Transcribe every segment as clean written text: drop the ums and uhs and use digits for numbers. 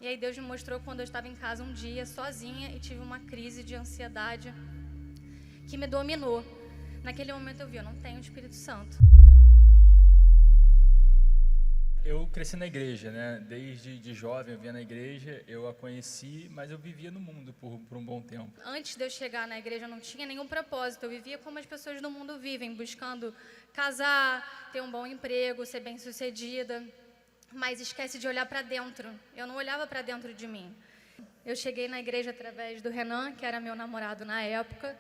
E aí Deus me mostrou quando eu estava em casa um dia, sozinha, e tive uma crise de ansiedade que me dominou. Naquele momento eu vi, eu não tenho o Espírito Santo. Eu cresci na igreja, né? Desde de jovem eu via na igreja, eu a conheci, mas eu vivia no mundo por um bom tempo. Antes de eu chegar na igreja eu não tinha nenhum propósito, eu vivia como as pessoas do mundo vivem, buscando casar, ter um bom emprego, ser bem-sucedida, mas esquece de olhar para dentro. Eu não olhava para dentro de mim. Eu cheguei na igreja através do Renan, que era meu namorado na época,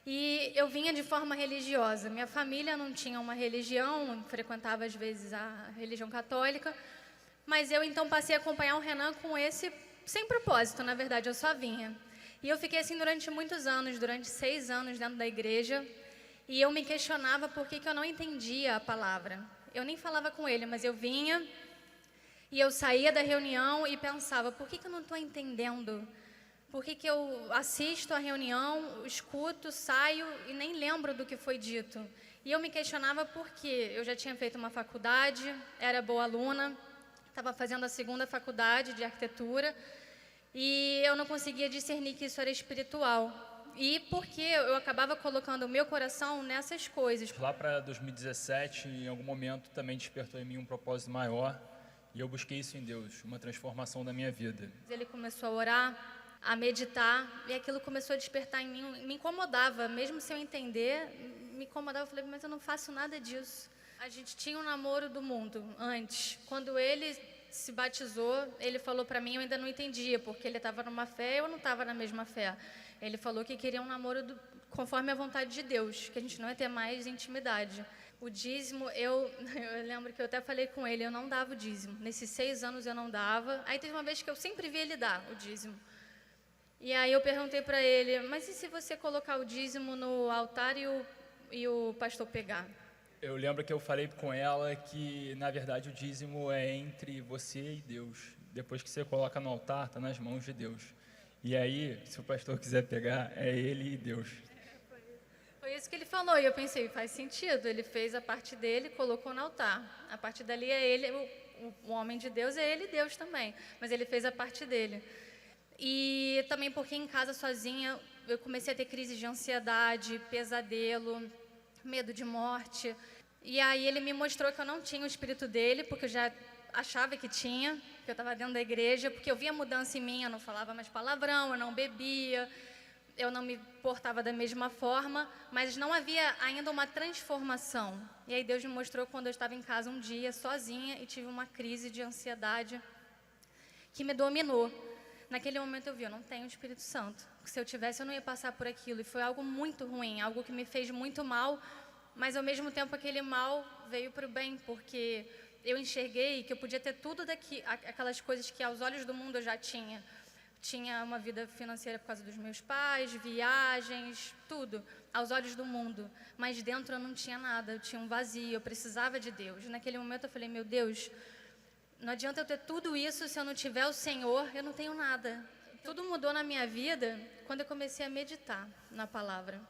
e eu vinha de forma religiosa. Minha família não tinha uma religião, frequentava às vezes a religião católica, mas eu então passei a acompanhar o Renan com esse, sem propósito, na verdade, eu só vinha. E eu fiquei assim durante muitos anos, durante 6 anos dentro da igreja, e eu me questionava por que eu não entendia a palavra. Eu nem falava com ele, mas eu vinha e eu saía da reunião e pensava, por que eu não estou entendendo? Por que eu assisto a reunião, escuto, saio e nem lembro do que foi dito? E eu me questionava por quê. Eu já tinha feito uma faculdade, era boa aluna, estava fazendo a 2ª faculdade de arquitetura e eu não conseguia discernir que isso era espiritual. E porque eu acabava colocando o meu coração nessas coisas. Lá para 2017, em algum momento, também despertou em mim um propósito maior e eu busquei isso em Deus, uma transformação da minha vida. Ele começou a orar, a meditar, e aquilo começou a despertar em mim, me incomodava, mesmo sem eu entender, me incomodava. Eu falei, mas eu não faço nada disso. A gente tinha um namoro do mundo antes. Quando ele se batizou, ele falou para mim, eu ainda não entendia, porque ele estava numa fé, eu não estava na mesma fé. Ele falou que queria um namoro conforme a vontade de Deus, que a gente não ia ter mais intimidade. O dízimo, eu lembro que eu até falei com ele, eu não dava o dízimo. Nesses 6 anos eu não dava. Aí teve uma vez que eu sempre vi ele dar o dízimo. E aí eu perguntei para ele, mas e se você colocar o dízimo no altar e o pastor pegar? Eu lembro que eu falei com ela que, na verdade, o dízimo é entre você e Deus. Depois que você coloca no altar, está nas mãos de Deus. E aí, se o pastor quiser pegar, é ele e Deus. Foi isso que ele falou, e eu pensei, faz sentido. Ele fez a parte dele, colocou no altar. A partir dali é ele, o homem de Deus é ele e Deus também. Mas ele fez a parte dele. E também porque em casa sozinha eu comecei a ter crise de ansiedade, pesadelo, medo de morte. E aí ele me mostrou que eu não tinha o espírito dele, porque eu já achava que tinha, que eu estava dentro da igreja, porque eu via mudança em mim, eu não falava mais palavrão, eu não bebia, eu não me portava da mesma forma, mas não havia ainda uma transformação. E aí Deus me mostrou quando eu estava em casa um dia, sozinha, e tive uma crise de ansiedade que me dominou. Naquele momento eu vi, eu não tenho o Espírito Santo. Se eu tivesse, eu não ia passar por aquilo. E foi algo muito ruim, algo que me fez muito mal, mas ao mesmo tempo aquele mal veio para o bem, porque eu enxerguei que eu podia ter tudo aquelas coisas que aos olhos do mundo eu já tinha. Tinha uma vida financeira por causa dos meus pais, viagens, tudo, aos olhos do mundo. Mas dentro eu não tinha nada, eu tinha um vazio, eu precisava de Deus. Naquele momento eu falei, meu Deus, não adianta eu ter tudo isso se eu não tiver o Senhor, eu não tenho nada. Tudo mudou na minha vida quando eu comecei a meditar na palavra.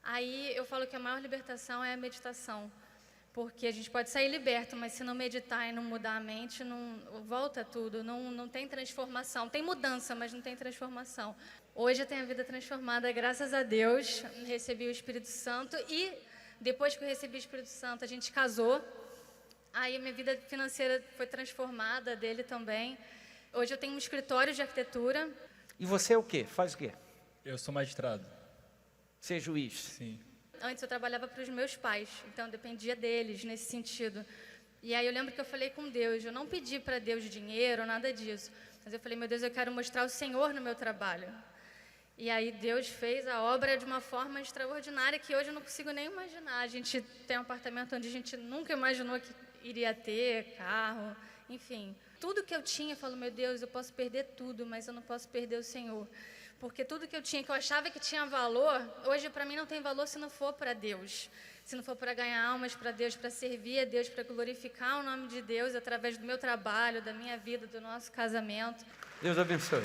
Aí eu falo que a maior libertação é a meditação, porque a gente pode sair liberto, mas se não meditar e não mudar a mente, não volta tudo, não tem transformação. Tem mudança, mas não tem transformação. Hoje eu tenho a vida transformada, graças a Deus, recebi o Espírito Santo e depois que eu recebi o Espírito Santo, a gente casou. Aí minha vida financeira foi transformada, dele também. Hoje eu tenho um escritório de arquitetura. E você é o quê? Faz o quê? Eu sou magistrado. Você é juiz? Sim. Antes eu trabalhava para os meus pais, então eu dependia deles nesse sentido. E aí eu lembro que eu falei com Deus, eu não pedi para Deus dinheiro, nada disso. Mas eu falei, meu Deus, eu quero mostrar o Senhor no meu trabalho. E aí Deus fez a obra de uma forma extraordinária que hoje eu não consigo nem imaginar. A gente tem um apartamento onde a gente nunca imaginou que iria ter, carro, enfim. Tudo que eu tinha, eu falo, meu Deus, eu posso perder tudo, mas eu não posso perder o Senhor. Porque tudo que eu tinha, que eu achava que tinha valor, hoje para mim não tem valor se não for para Deus. Se não for para ganhar almas para Deus, para servir a Deus, para glorificar o nome de Deus através do meu trabalho, da minha vida, do nosso casamento. Deus abençoe.